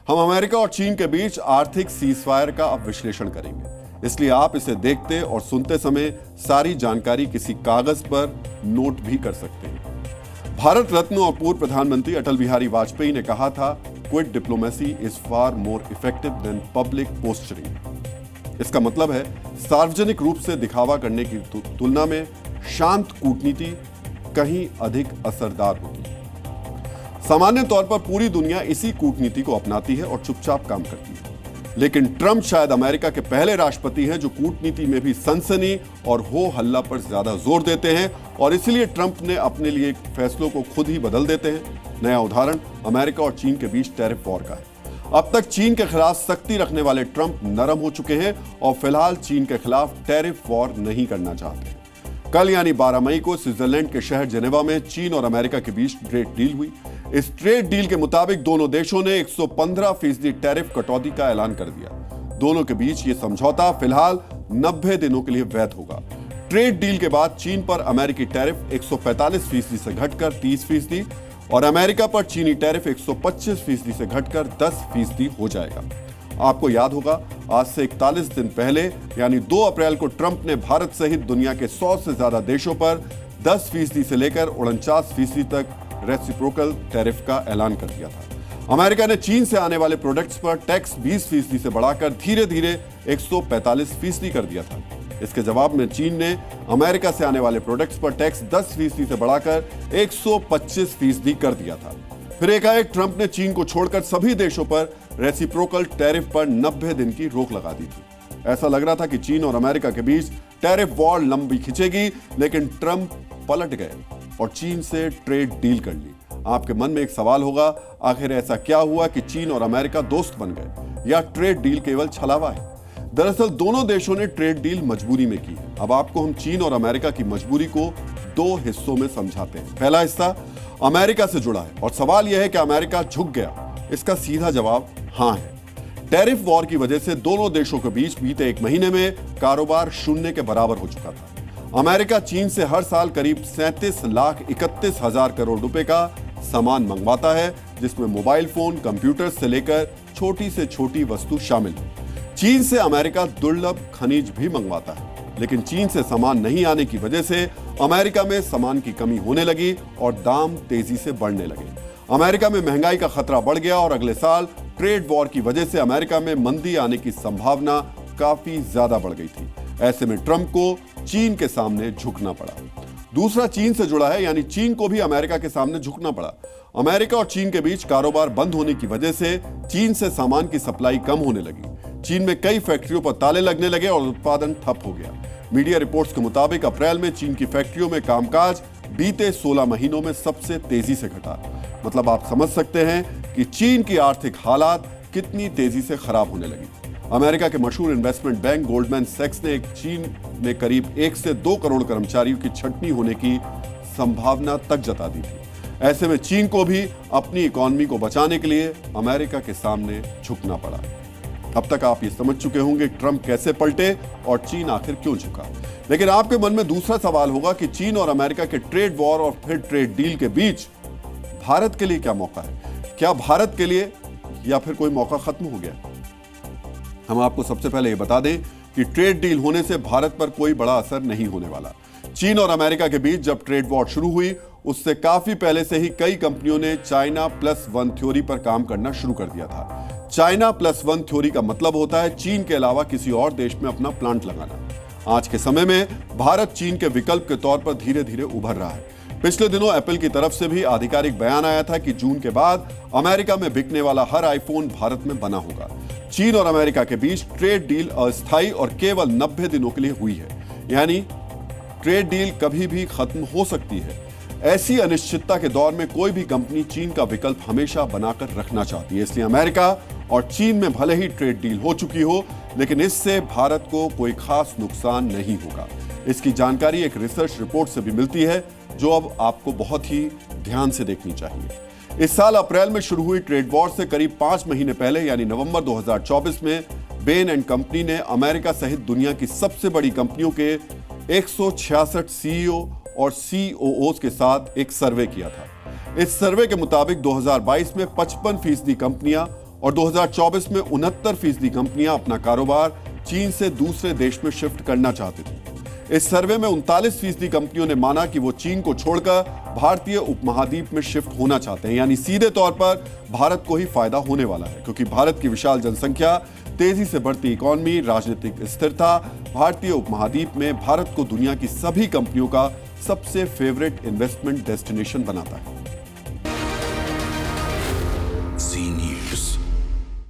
हम अमेरिका और चीन के बीच आर्थिक सीजफायर का अब विश्लेषण करेंगे, इसलिए आप इसे देखते और सुनते समय सारी जानकारी किसी कागज पर नोट भी कर सकते हैं। भारत रत्न और पूर्व प्रधानमंत्री अटल बिहारी वाजपेयी ने कहा था, quiet diplomacy is far more effective than public posturing. इसका मतलब है सार्वजनिक रूप से दिखावा करने की तुलना में शांत कूटनीति कहीं अधिक असरदार होती है। सामान्य तौर पर पूरी दुनिया इसी कूटनीति को अपनाती है और चुपचाप काम करती है, लेकिन ट्रंप शायद अमेरिका के पहले राष्ट्रपति हैं जो कूटनीति में भी सनसनी और हो हल्ला पर ज्यादा जोर देते हैं, और इसलिए ट्रंप ने अपने लिए फैसलों को खुद ही बदल देते हैं। नया उदाहरण अमेरिका और चीन के बीच टैरिफ वॉर का है। अब तक चीन के खिलाफ सख्ती रखने वाले ट्रंप नरम हो चुके हैं और फिलहाल चीन के खिलाफ टैरिफ वॉर नहीं करना चाहते। कल यानी 12 मई को स्विट्जरलैंड के शहर जेनेवा में चीन और अमेरिका के बीच ट्रेड डील हुई। इस ट्रेड डील के मुताबिक दोनों देशों ने 115% टैरिफ कटौती का ऐलान कर दिया। दोनों के बीच ये समझौता फिलहाल 90 दिनों के लिए वैध होगा। ट्रेड डील के बाद चीन पर अमेरिकी टैरिफ 145% से घटकर 30% और अमेरिका पर चीनी टैरिफ 125% से घटकर 10% हो जाएगा। आपको याद होगा, आज से 41 दिन पहले यानी 2 अप्रैल को ट्रंप ने भारत सहित दुनिया के 100 से ज्यादा देशों पर 10% से लेकर 49% तक रेसिप्रोकल टैरिफ का ऐलान कर दिया था। अमेरिका ने चीन से आने वाले प्रोडक्ट्स पर टैक्स 20% से बढ़ाकर धीरे धीरे 145% कर दिया था। इसके जवाब में चीन ने अमेरिका से आने वाले प्रोडक्ट्स पर टैक्स 10% से बढ़ाकर 125% कर दिया था। फिर एकाएक ट्रंप ने चीन को छोड़कर सभी देशों पर रेसिप्रोकल टैरिफ पर 90 दिन की रोक लगा दी थी। ऐसा लग रहा था कि चीन और अमेरिका के बीच टैरिफ वॉर लंबी खिंचेगी, लेकिन ट्रंप पलट गए और चीन से ट्रेड डील कर ली। आपके मन में एक सवाल होगा, आखिर ऐसा क्या हुआ कि चीन और अमेरिका दोस्त बन गए, या ट्रेड डील केवल छलावा है? दरअसल दोनों देशों ने ट्रेड डील मजबूरी में की है। अब आपको हम चीन और अमेरिका की मजबूरी को 2 हिस्सों में समझाते हैं। पहला हिस्सा अमेरिका से जुड़ा है और सवाल यह है कि अमेरिका झुक गया। इसका सीधा जवाब हां है। टैरिफ वॉर की वजह से दोनों देशों के बीच बीते 1 महीने में कारोबार शून्य के बराबर हो चुका था। अमेरिका चीन से हर साल करीब 37,31,000 करोड़ रुपए का सामान मंगवाता है, जिसमें मोबाइल फोन, कंप्यूटर से लेकर छोटी से छोटी वस्तु शामिल है। चीन से अमेरिका दुर्लभ खनिज भी मंगवाता है, लेकिन चीन से सामान नहीं आने की वजह से अमेरिका में सामान की कमी होने लगी और दाम तेजी से बढ़ने लगे। अमेरिका में महंगाई का खतरा बढ़ गया और अगले साल ट्रेड वॉर की वजह से अमेरिका में मंदी आने की संभावना काफी ज्यादा बढ़ गई थी। ऐसे में ट्रंप को चीन के सामने झुकना पड़ा। दूसरा चीन से जुड़ा है, यानी चीन को भी अमेरिका के सामने झुकना पड़ा। अमेरिका और चीन के बीच कारोबार बंद होने की वजह से चीन से सामान की सप्लाई कम होने लगी। चीन में कई फैक्ट्रियों पर ताले लगने लगे और उत्पादन ठप हो गया। मीडिया रिपोर्ट्स के मुताबिक अप्रैल में चीन की फैक्ट्रियों में कामकाज बीते 16 महीनों में सबसे तेजी से घटा। मतलब आप समझ सकते हैं कि चीन की आर्थिक हालात कितनी तेजी से खराब होने लगी। अमेरिका के मशहूर इन्वेस्टमेंट बैंक गोल्डमैन सैक्स ने चीन में करीब 1 से 2 करोड़ कर्मचारियों की छंटनी होने की संभावना तक जता दी थी। ऐसे में चीन को भी अपनी इकोनॉमी को बचाने के लिए अमेरिका के सामने झुकना पड़ा। अब तक आप ये समझ चुके होंगे ट्रंप कैसे पलटे और चीन आखिर क्यों झुका। लेकिन आपके मन में दूसरा सवाल होगा कि चीन और अमेरिका के ट्रेड वॉर और फिर ट्रेड डील के बीच भारत के लिए क्या मौका है? क्या भारत के लिए या फिर कोई मौका खत्म हो गया? हम आपको सबसे पहले ये बता दें कि ट्रेड डील होने से भारत पर कोई बड़ा असर नहीं होने वाला। चीन और अमेरिका के बीच जब ट्रेड वॉर शुरू हुई, उससे काफी पहले से ही कई कंपनियों ने चाइना+1 थ्योरी पर काम करना शुरू कर दिया था। चाइना+1 थ्योरी का मतलब होता है चीन के अलावा किसी और देश में अपना प्लांट लगाना। आज के समय में भारत चीन के विकल्प के तौर पर धीरे धीरे उभर रहा है। पिछले दिनों एप्पल की तरफ से भी आधिकारिक बयान आया था कि जून के बाद अमेरिका में बिकने वाला हर आईफोन भारत में बना होगा। चीन और अमेरिका के बीच ट्रेड डील अस्थायी और केवल 90 दिनों के लिए हुई है, यानी ट्रेड डील कभी भी खत्म हो सकती है। ऐसी अनिश्चितता के दौर में कोई भी कंपनी चीन का विकल्प हमेशा बनाकर रखना चाहती है। इसलिए अमेरिका और चीन में भले ही ट्रेड डील हो चुकी हो, लेकिन इससे भारत को कोई खास नुकसान नहीं होगा। इसकी जानकारी एक रिसर्च रिपोर्ट से भी मिलती है, जो अब आपको बहुत ही ध्यान से देखनी चाहिए। इस साल अप्रैल में शुरू हुई ट्रेड वॉर से करीब 5 महीने पहले यानी नवंबर 2024 में बेन एंड कंपनी ने अमेरिका सहित दुनिया की सबसे बड़ी कंपनियों के 166 सीईओ और सीओओज के साथ एक सर्वे किया था। इस सर्वे के मुताबिक 2022 में 55% कंपनियां और 2024 में 69% कंपनियां अपना कारोबार चीन से दूसरे देश में शिफ्ट करना चाहती थी। इस सर्वे में 39% कंपनियों ने माना कि वो चीन को छोड़कर भारतीय उपमहाद्वीप में शिफ्ट होना चाहते हैं, यानी सीधे तौर पर भारत को ही फायदा होने वाला है, क्योंकि भारत की विशाल जनसंख्या, तेजी से बढ़ती इकोनॉमी, राजनीतिक स्थिरता भारतीय उपमहाद्वीप में भारत को दुनिया की सभी कंपनियों का सबसे फेवरेट इन्वेस्टमेंट डेस्टिनेशन बनाता है।